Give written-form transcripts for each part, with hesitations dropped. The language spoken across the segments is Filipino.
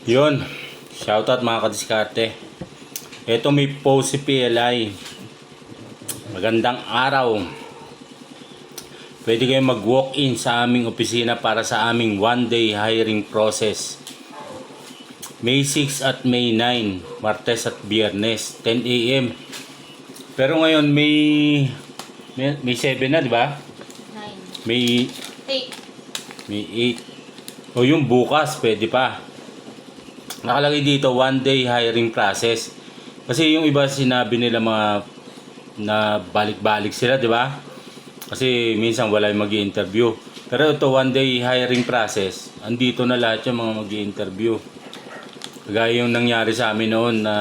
Yun, shoutout mga kadiskarte. Ito may post si PLI. Magandang araw. Pwede kayong mag-walk-in sa aming opisina para sa aming one-day hiring process. May 6 at May 9, Martes at Biyernes, 10 a.m. Pero ngayon may 7 na, di ba? 9. May 8. May 8. O yung bukas, pwede pa. Nakalagay dito, one day hiring process. Kasi yung iba sinabi nila mga na balik-balik sila, di ba? Kasi minsan wala yung mag-i-interview. Pero ito, one day hiring process. Andito na lahat yung mga mag-i-interview. Kagaya yung nangyari sa amin noon na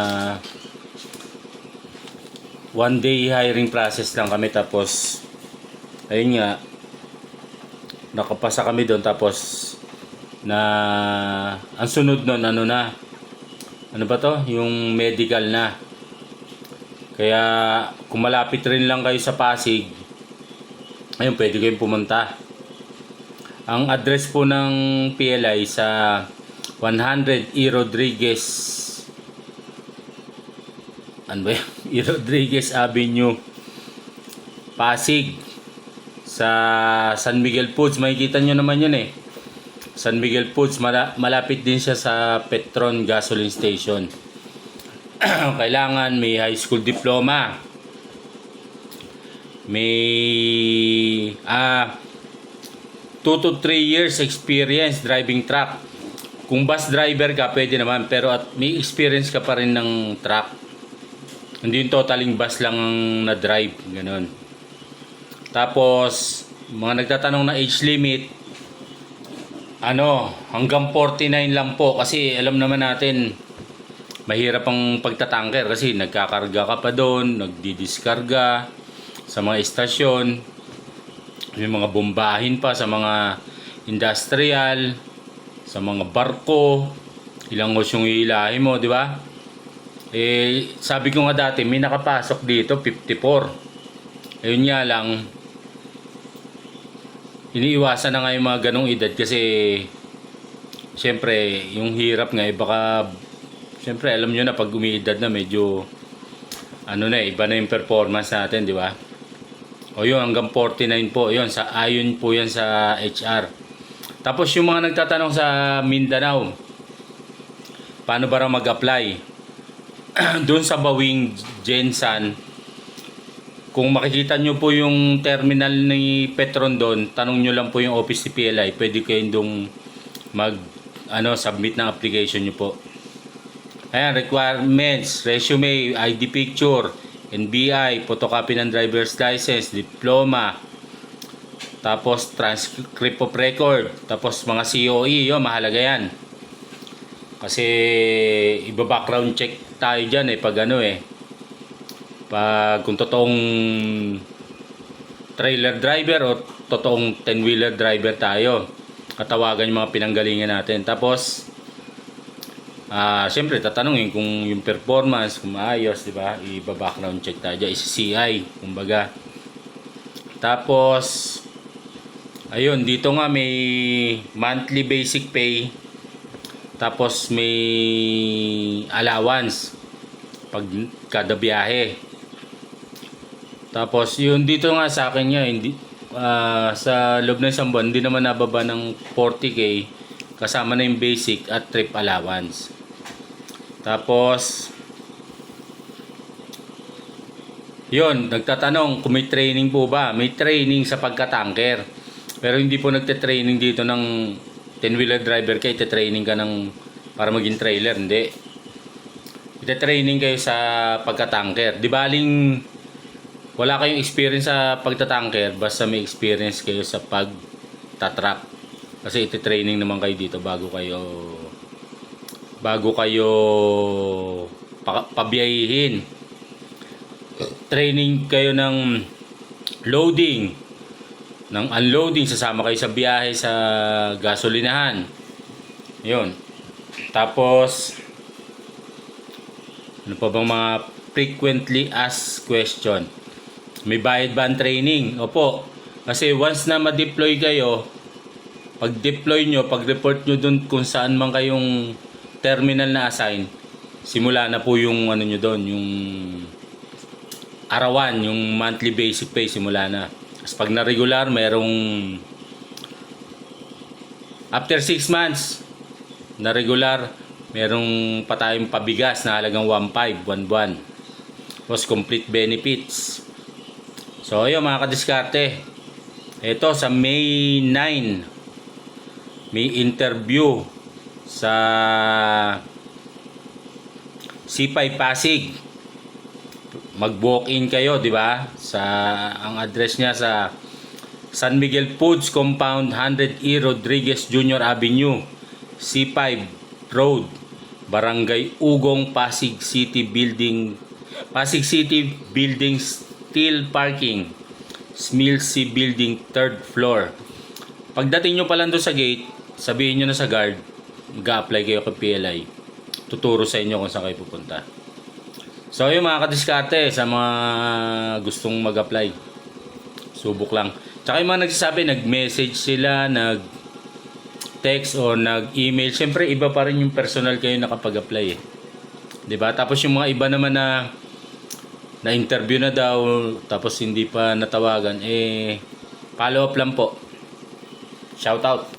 one day hiring process lang kami. Tapos, ayun nga, nakapasa kami doon. Tapos, ang sunod nun, ano ba to? Yung medical na. Kaya kung malapit rin lang kayo sa Pasig, ayun, pwede kayong pumunta. Ang address po ng PLI sa 100 E. Rodriguez, ano ba yun? E. Rodriguez Avenue, Pasig, sa San Miguel Foods. Makikita nyo naman yun eh. San Miguel Foods, malapit din siya sa Petron Gasoline Station. Kailangan may high school diploma. May 2 to 3 years experience driving truck. Kung bus driver ka, pwede naman. Pero at may experience ka pa rin ng truck. Hindi yung totaling bus lang na drive. Ganun. Tapos, mga nagtatanong na age limit, hanggang 49 lang po. Kasi alam naman natin, mahirap ang pagtatangker kasi nagkakarga ka pa doon, nagdidiskarga sa mga istasyon, may mga bombahin pa sa mga industrial, sa mga barko, ilang os yung ilahin mo, di ba? Sabi ko nga dati, may nakapasok dito 54. Ayun nga lang, iniiwasan na nga yung mga ganong edad kasi syempre yung hirap nga baka syempre alam nyo na pag umiidad na medyo iba na yung performance natin, di ba? O yun, hanggang 49 po yun, ayon po yan sa HR. Tapos yung mga nagtatanong sa Mindanao, paano ba raw mag-apply? Doon sa Bawing Gensan, kung makikita nyo po yung terminal ni Petron doon, tanong nyo lang po yung office ni PLI. Pwede kayong doon submit ng application nyo po. Ayan, requirements, resume, ID picture, NBI, photocopy ng driver's license, diploma, tapos transcript of record, tapos mga COE, yun, mahalaga yan. Kasi iba-background check tayo dyan pag pag kung totoong trailer driver o totoong 10-wheeler driver tayo, katawagan yung mga pinanggalingan natin. Tapos siyempre tatanungin kung yung performance kung maayos, di ba? Iba-background check tayo dyan, CI kumbaga. Tapos ayun, dito nga may monthly basic pay, tapos may allowance pag kada biyahe. Tapos yun, dito nga sa akin niya, hindi sa loob ng isang buwan hindi naman nababa ng 40k, kasama na yung basic at trip allowance. Tapos yun, nagtatanong kung may training po ba. May training sa pagka-tanker, pero hindi po nagte-training dito ng 10-wheeler driver kayo, ite-training ka para maging trailer, hindi. Ite-training kayo sa pagka-tanker. Di baling wala kayong experience sa pagta-tanker, basta may experience kayo sa pag-truck. Kasi ite-training naman kayo dito bago kayo pabiyahihin. Training kayo ng loading, ng unloading, sasama kayo sa biyahe sa gasolinahan. Yun. Tapos ano pa bang mga frequently asked question? May bayad ba ang training? Opo. Kasi once na ma-deploy kayo, pag-deploy nyo, pag-report nyo dun kung saan man kayong terminal na assign, simula na po yung ano nyo doon, yung arawan, yung monthly basic pay, simula na. As pag na regular, merong after 6 months na regular, merong pa tayong pabigas na halagang 1.5 buwan-buwan. Tapos complete benefits. So ayun mga kadiskarte, ito sa May 9 may interview sa C5 Pasig. Mag-walk-in kayo, di ba? Sa ang address niya sa San Miguel Foods Compound, 100E Rodriguez Jr. Avenue, C5 Road, Barangay Ugong, Pasig City Building, Steel Parking, Smills C Building, 3rd floor. Pagdating nyo pa lang doon sa gate, sabihin nyo na sa guard, mag-a-apply kayo kay PLI. Tuturo sa inyo kung saan kayo pupunta. So yung mga kadiskarte, sa mga gustong mag-apply, subok lang. Tsaka yung mga nagsasabi, nag-message sila, nag-text o nag-email. Siyempre, iba pa rin yung personal kayo nakapag-apply eh. 'Di ba? Tapos yung mga iba naman na interview na daw, tapos hindi pa natawagan, follow up lang po. Shout out.